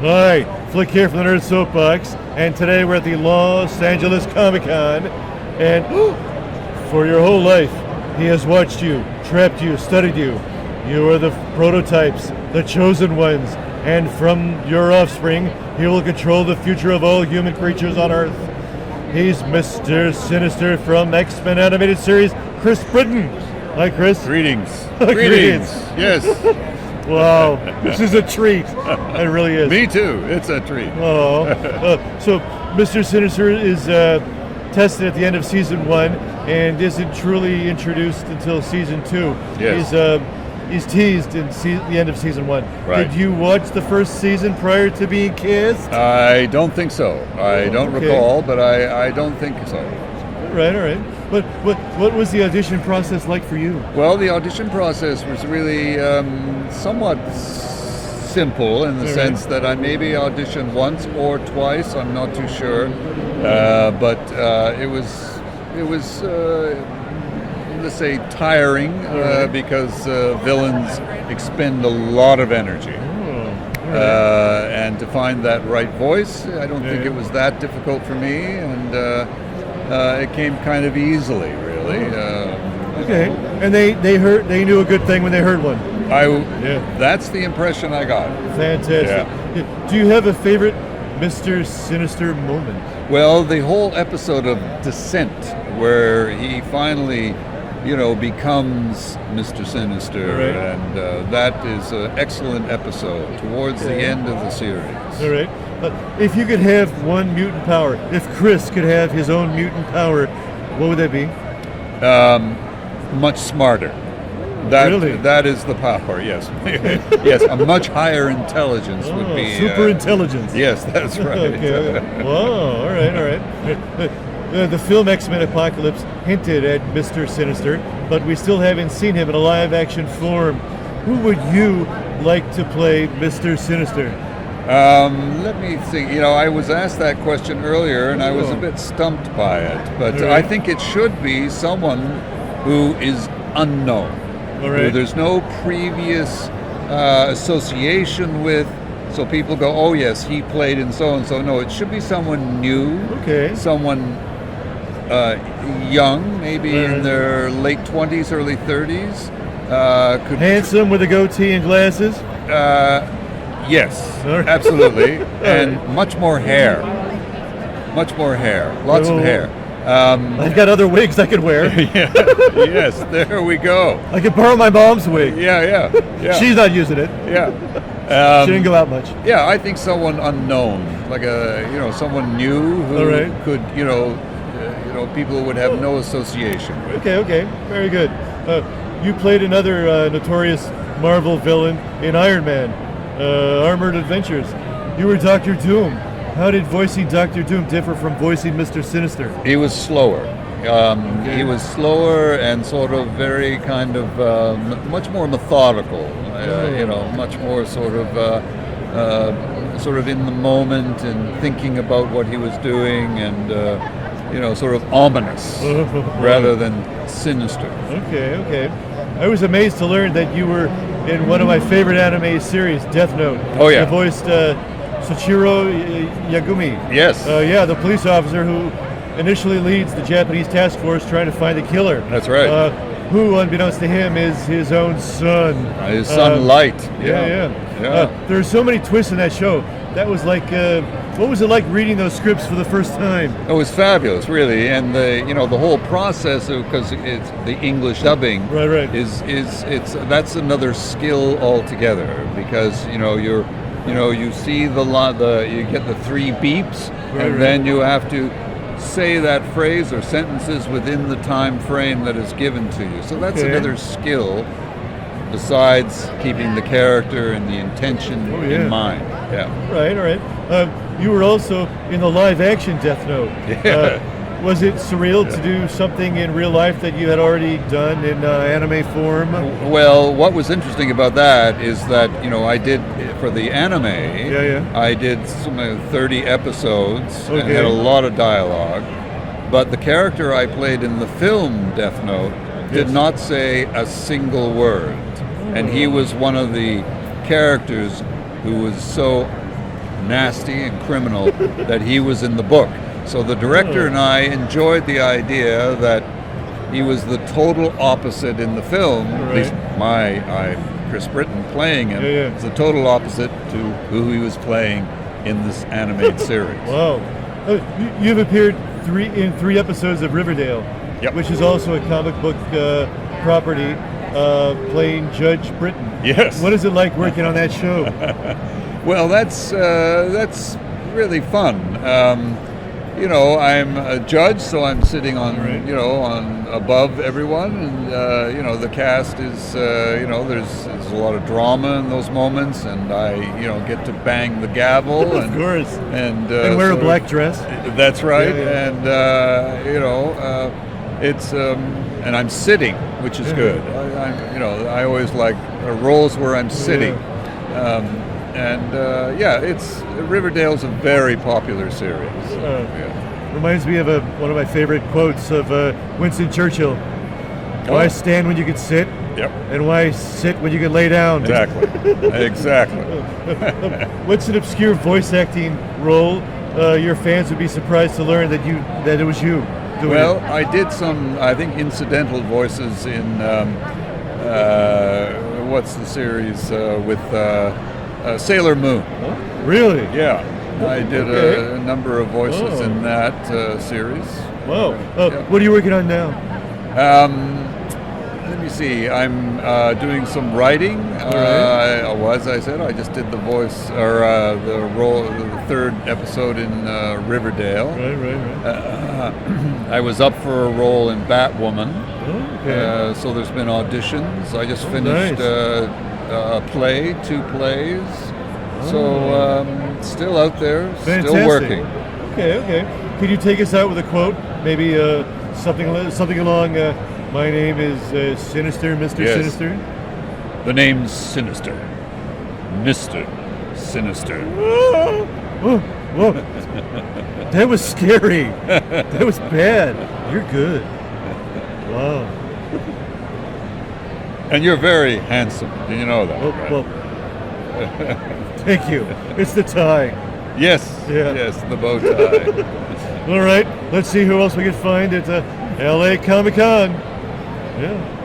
Hi, Flick here from the Nerd Soapbox, and today we're at the Los Angeles Comic Con, and for your whole life, he has watched you, trapped you, studied you. You are the prototypes, the chosen ones, and from your offspring, he will control the future of all human creatures on Earth. He's Mr. Sinister from X-Men Animated Series, Chris Britton. Hi, Chris. Greetings. Greetings. Yes. Wow, this is a treat. It really is. Me too. It's a treat. Oh, so Mr. Sinister is tested at the end of season 1 and isn't truly introduced until season 2. Yes. He's teased in the end of season 1. Right. Did you watch the first season prior to being cast? I don't think so. I don't recall, but I don't think so. All right. But what was the audition process like for you? Well, the audition process was really somewhat simple in the sense that I maybe auditioned once or twice. I'm not too sure, but it was let's say tiring because villains expend a lot of energy. And to find that right voice, I don't think it was that difficult for me, and it came kind of easily, really. Okay, and they knew a good thing when they heard one. That's the impression I got. Fantastic. Yeah. Do you have a favorite Mr. Sinister moment? Well, the whole episode of Descent, where he finally, becomes Mr. Sinister, and that is an excellent episode towards the end of the series. All right. If you could have one mutant power, if Chris could have his own mutant power, what would that be? Much smarter. Really? That is the power, yes. Yes, a much higher intelligence would be... super intelligence. Yes, that's right. Okay. Whoa, all right. The film X-Men Apocalypse hinted at Mr. Sinister, but we still haven't seen him in a live-action form. Who would you like to play Mr. Sinister? Let me think. I was asked that question earlier, and I was a bit stumped by it. But I think it should be someone who is unknown, who there's no previous association with. So people go, oh yes, he played in so-and-so. No, it should be someone new, someone young, maybe in their late 20s, early 30s. Handsome with a goatee and glasses? Yes, absolutely. And much more hair. Lots of hair. I've got other wigs I could wear. Yes, there we go. I could borrow my mom's wig. Yeah. She's not using it. Yeah. She didn't go out much. Yeah, I think someone unknown, like someone new who could, people would have no association with. Okay, very good. You played another notorious Marvel villain in Iron Man, Armored Adventures. You were Dr. Doom. How did voicing Dr. Doom differ from voicing Mr. Sinister? He was slower. He was slower and sort of very kind of much more methodical. Much more sort of in the moment and thinking about what he was doing, and sort of ominous rather than sinister. Okay. I was amazed to learn that you were in one of my favorite anime series, Death Note. Oh yeah. You voiced Soichiro Yagami. Yes. The police officer who initially leads the Japanese task force trying to find the killer. That's right. Who, unbeknownst to him, is his own son. His son, Light. Yeah. There are so many twists in that show. That was like, what was it like reading those scripts for the first time? It was fabulous, really, and the whole process, because it's the English dubbing. Right. That's another skill altogether, because you see you get the 3 beeps, and then you have to say that phrase or sentences within the time frame that is given to you. So that's another skill besides keeping the character and the intention in mind. Yeah. Right. You were also in the live-action Death Note. Yeah. Was it surreal to do something in real life that you had already done in anime form? Well, what was interesting about that is that, I did, for the anime, I did some 30 episodes and had a lot of dialogue. But the character I played in the film Death Note did not say a single word. And he was one of the characters who was so nasty and criminal that he was in the book. So the director and I enjoyed the idea that he was the total opposite in the film. At least Chris Britton playing him is the total opposite to who he was playing in this animated series. Wow. You've appeared in three episodes of Riverdale, which is also a comic book property, playing Judge Britton. Yes. What is it like working on that show? Well, that's really fun. You know, I'm a judge, so I'm sitting on, you know, on above everyone, and you know, the cast is, you know, there's a lot of drama in those moments, and I, you know, get to bang the gavel, of course, and wear a black dress. That's right, and you know, it's and I'm sitting, which is good. You know, I always like roles where I'm sitting. It's Riverdale's a very popular series. Reminds me of one of my favorite quotes of Winston Churchill. Why stand when you can sit? And why sit when you can lay down? Exactly. What's an obscure voice acting role your fans would be surprised to learn that it was you doing it? I did some, I think, incidental voices in what's the series with Sailor Moon. Oh, really? Yeah. I did a number of voices in that series. Wow. What are you working on now? Let me see. I'm doing some writing. As I said, I just did the voice or the role, the third episode in Riverdale. I was up for a role in Batwoman. So there's been auditions. I just finished a play, 2 plays. So still out there, Fantastic. Still working. Okay. Could you take us out with a quote? Maybe something along. My name is Sinister, Mr. Sinister. The name's Sinister, Mr. Sinister. Whoa! That was scary. That was bad. You're good. Wow. And you're very handsome. Do you know that? Well, thank you. It's the tie. Yes, the bow tie. All right, let's see who else we can find at LA Comic-Con. Yeah.